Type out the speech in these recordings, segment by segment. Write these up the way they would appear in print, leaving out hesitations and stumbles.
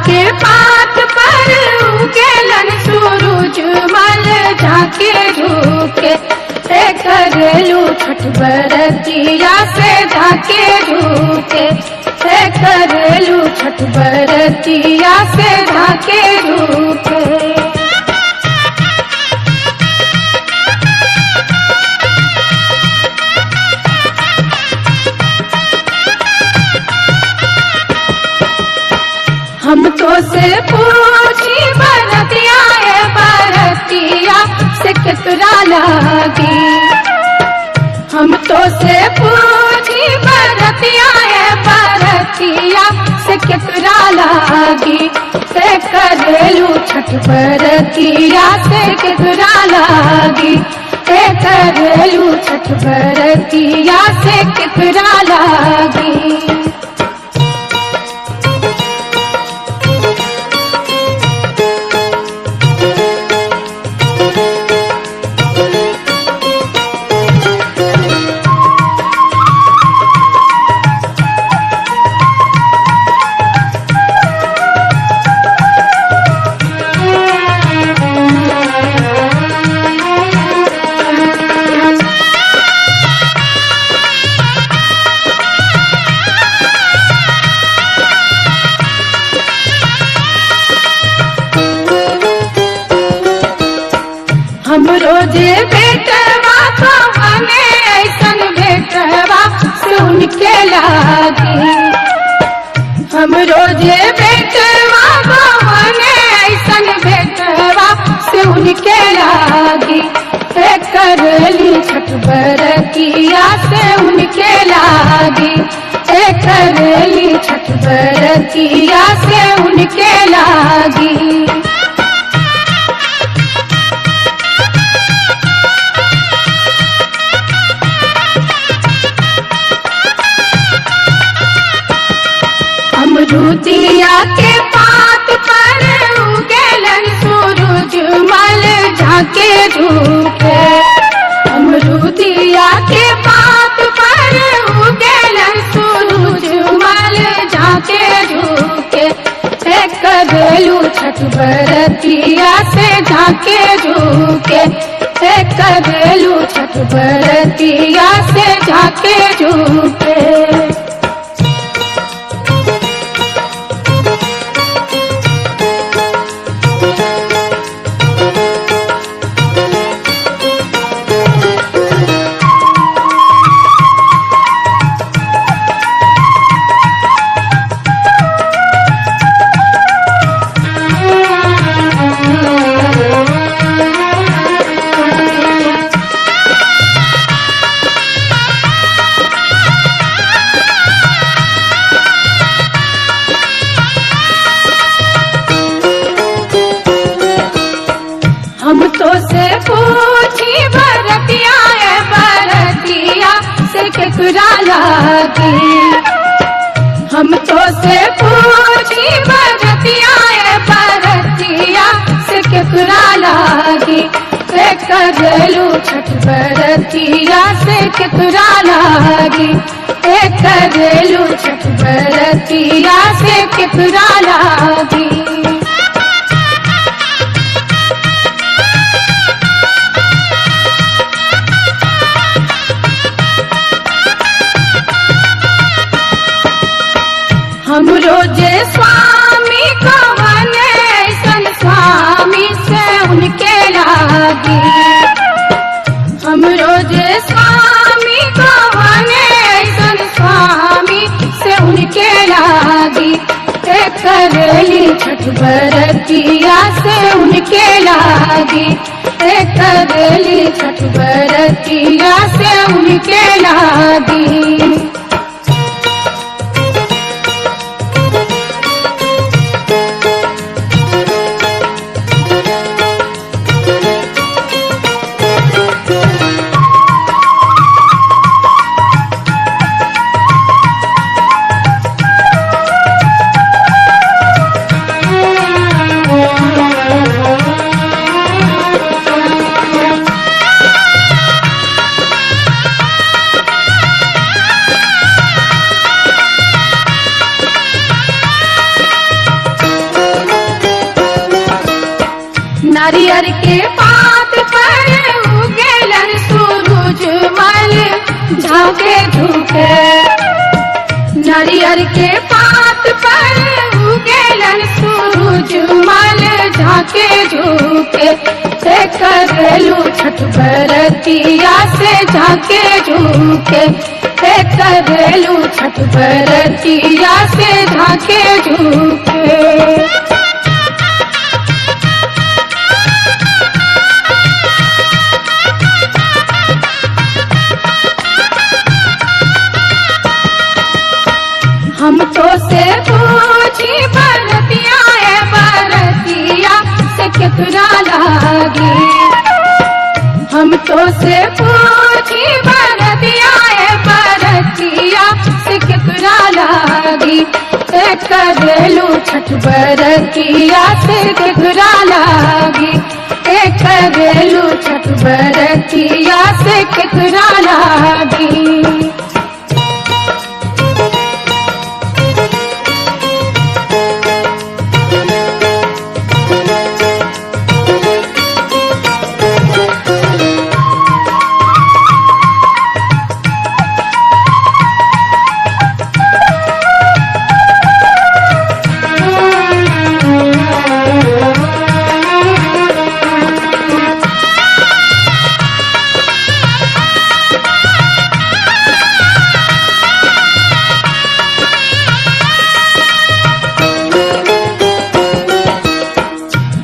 के पात पर उगेलन सूरज मल झाके झुके करेलू छठ बरतिया से झाके झुके करेलू छठ बरतिया से झाके झुके। हम तो से पूछी बरतिया बरतिया से कितना लगी। हम तो से पूछी बरतिया बरतिया से कितना लगी से करेलू छठ बरतिया से कितना लगी करेलू छठ बरतिया से कितना लगी। हम रोजे बेटवा तो हमें ऐसन बेटवा सुन के लागी। हम रोजे बेटवा तो हमें ऐसन बेटवा सुन के लागी करली छठ बरतिया से उनके लागी करली छठ बरतिया से उनके लागी। अमरूदिया के पात पर उगेलन सूरज मल झाके झुके। अमरूदिया के पात पर उगेलन सूरज मल झाके झुके करेलू छठ बरतिया से झाके झुके करेलू छठ बरतिया से झाके झुके। हम तो से पूछी बरतिया बरतिया से केकरा लागी। हम तो से पूछी बरतिया बरतिया से केकरा लागी करेलू छठ बरतिया से केकरा लागी करेलू छठ बरतिया से केकरा लागी। हम रोजे स्वामी कवन ऐसन स्वामी से उनके लागी। हम रोजे स्वामी कवन ऐसन स्वामी से उनके लागी करेली छठ बरतिया से उनके लागी करेली छठ बरतिया से उनके लागी। नारियर के पात पर उगेलन सूरज मल झाके झुके। नारियर के पात पर उगेलन सूरज मल झाके झुके। से करेलू छठ बरतिया से झाके झुके। से करेलू छठ बरतिया से झाके झुके। हम तो से पूछी बरतिया है बरतिया से केकरा लागी। हम तो से पूछी बरतिया है बरतिया से केकरा लागी। से करेलू छठ बरतिया से केकरा लागी। से करेलू छठ बरतिया से केकरा लागी।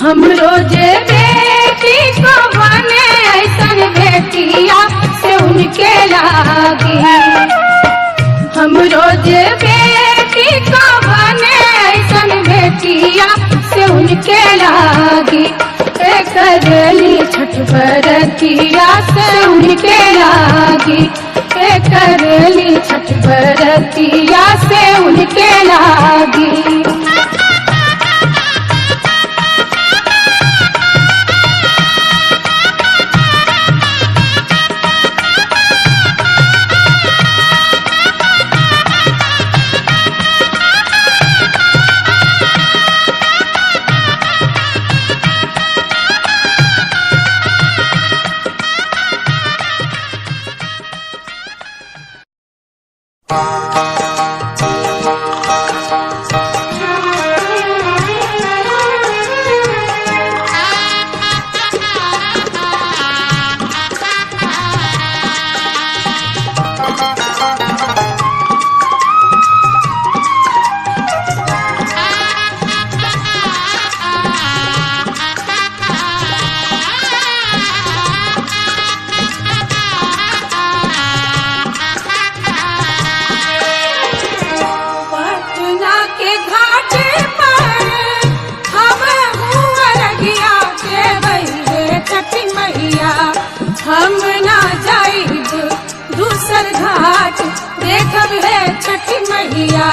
हम रोजे बेटी को बने ऐसन बेटिया से उनके लागी। हम रोजे बेटी को बने ऐसन बेटिया से उनके लागी। करेली छठ बरतिया से उनके लागी। करेली छठ बरतिया से उनके लागी। हम ना जाइब दूसर घाट देखब है छठी मैया।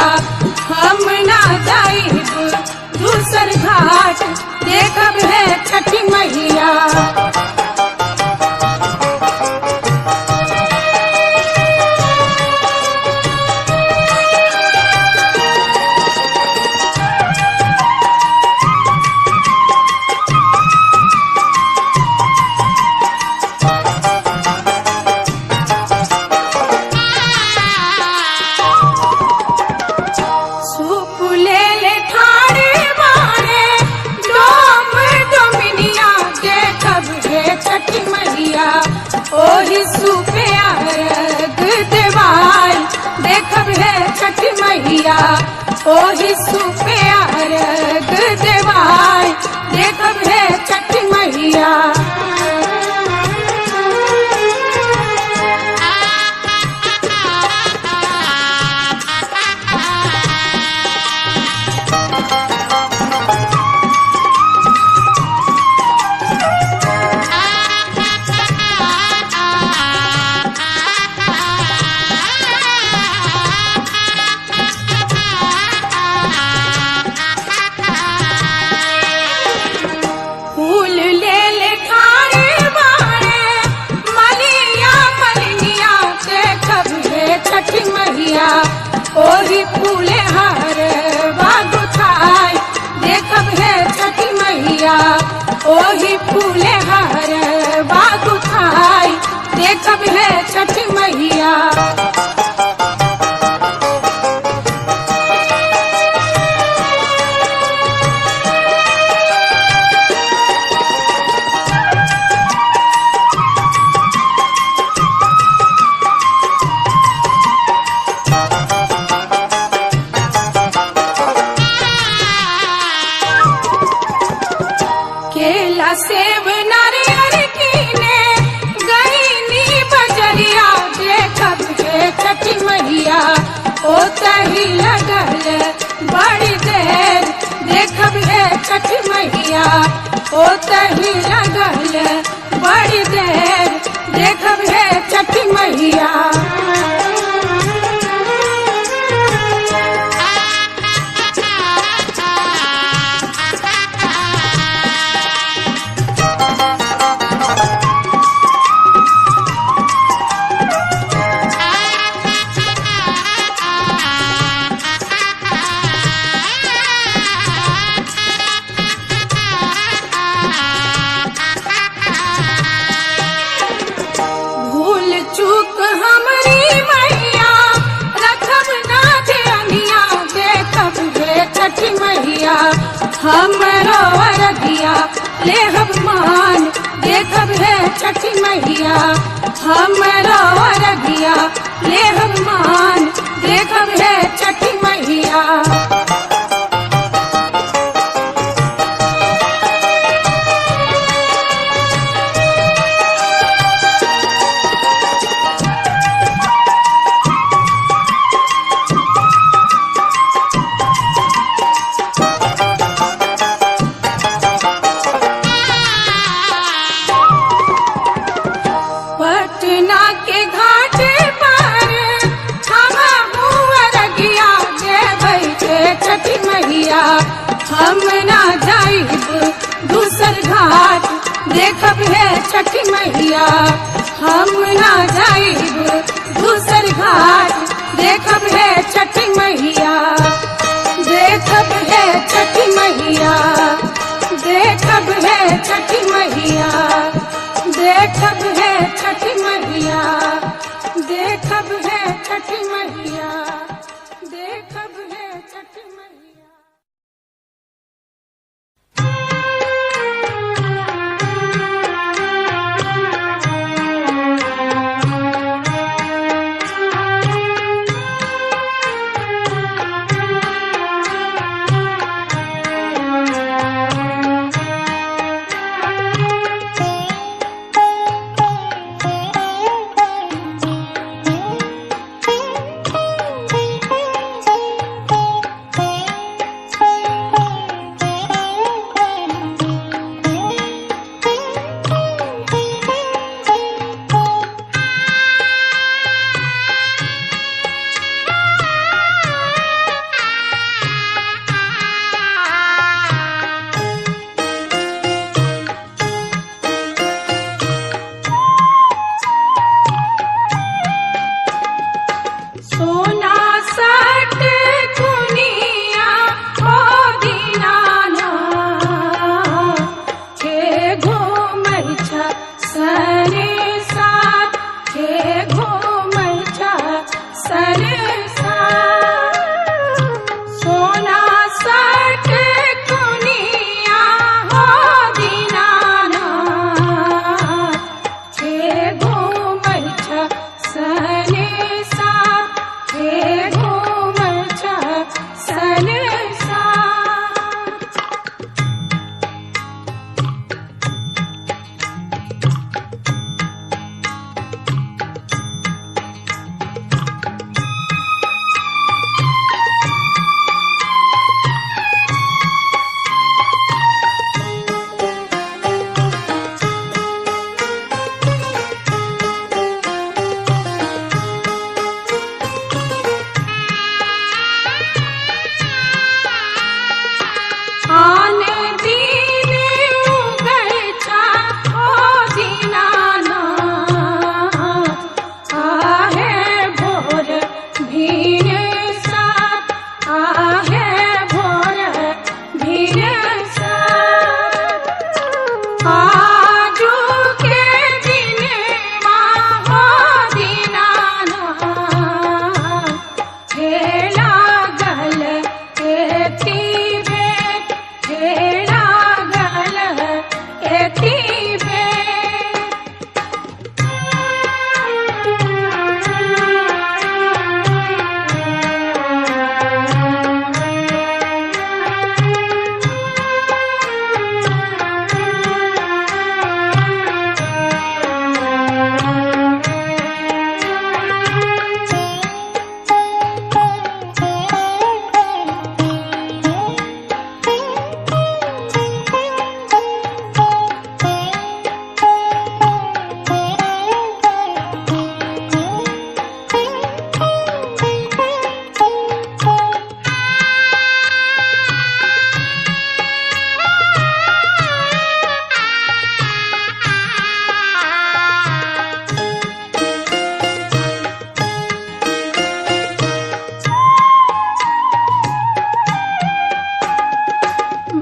हम ना जाइब दूसर घाट देखब है छठी मैया। ओही सुपे अर्घ देवाई देखब है छठी मैया। ओही सुपे अर्घ देवाई देखब है छठी मैया। ओही फूले हार बागुथाई देखब है छठी मैया। ओही देखब है छठ मैया ओ तही लगल बड़ी देर देखब है छठ मैया भूल चूक हमरी मैया रखब ना ध्यानिया देखब हे छठ मैया हमरो अरगिया लेहब मान देखब हे छठ मैया हमरो अरगिया लेहब मान देखब हे छठ मैया पटना के घाट पर हमा अरगिया देबै के छठ मैया हम ना जाइब दूसर घाट देखब है छठ मैया हम ना जाइब दूसर घाट देखब है छठ मैया देखब है छठ मैया देखब है छठ मैया देखब है छठ मैया देखब है छठ मैया देखब है छठ मैया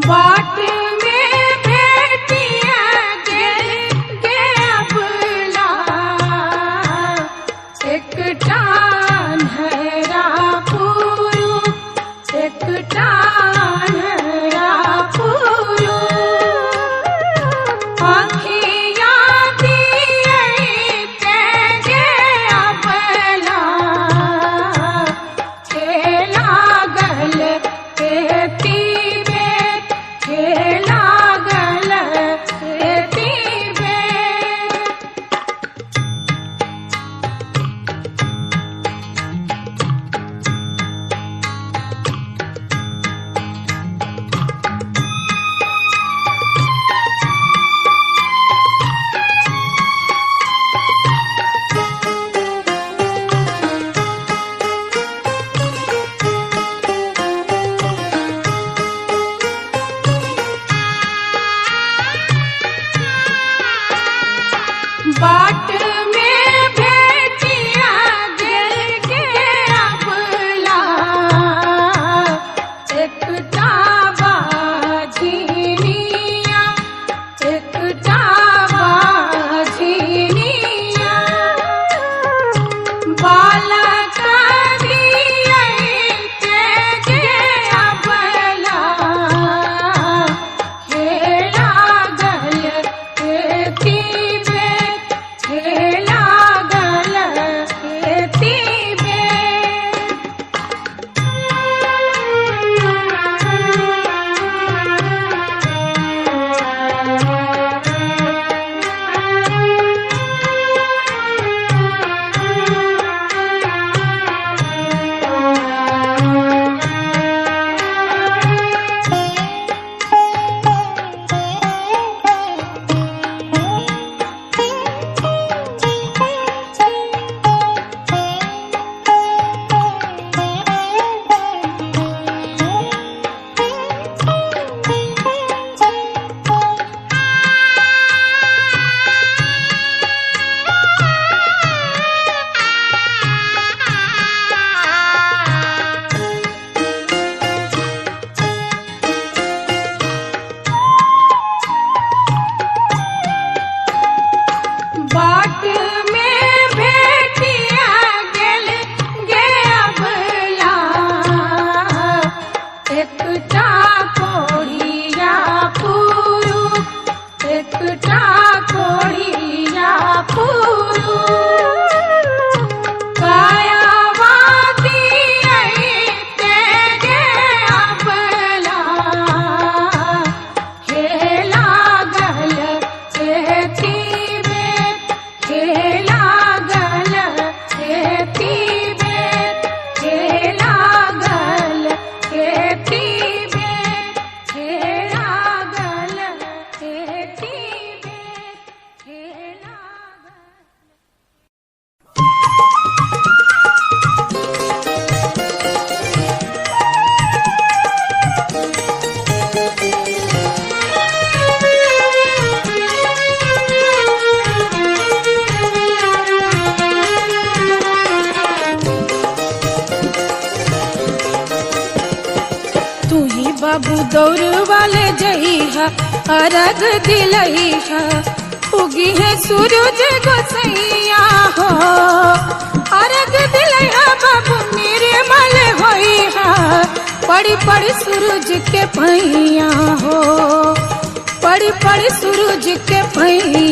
बाट में भेटिया गेल गे अबला एक टान्हरा पुरु एक टान्हरा पुरु आँखिया दिए तेगे अबला खेला गल खेती में खेला गल खेती में बाट में भेटिया गेल गे अबला एक बाझिनिया एक बाझिनिया बालक दिए तेगे अबला खेला गल खेती में खेला गल खेती में बाट में भेटिया गेल गे अबला एक कोढ़िया पुरु एक कोढ़िया पुरु कायावादी तेगे अबला खेला गल खेती में खेला गल खेती में खेला गल खेती में खेला गल खेती में खेला तू ही बाबू दौड़ वाले जइहा अरग दिलइहा उगी है सूरज गोसैया हो अरग दिलइहा बाबू मेरे मल होइहा पड़ी पड़ी सूरज के पैया हो पड़ी पड़ी सूरज के पैया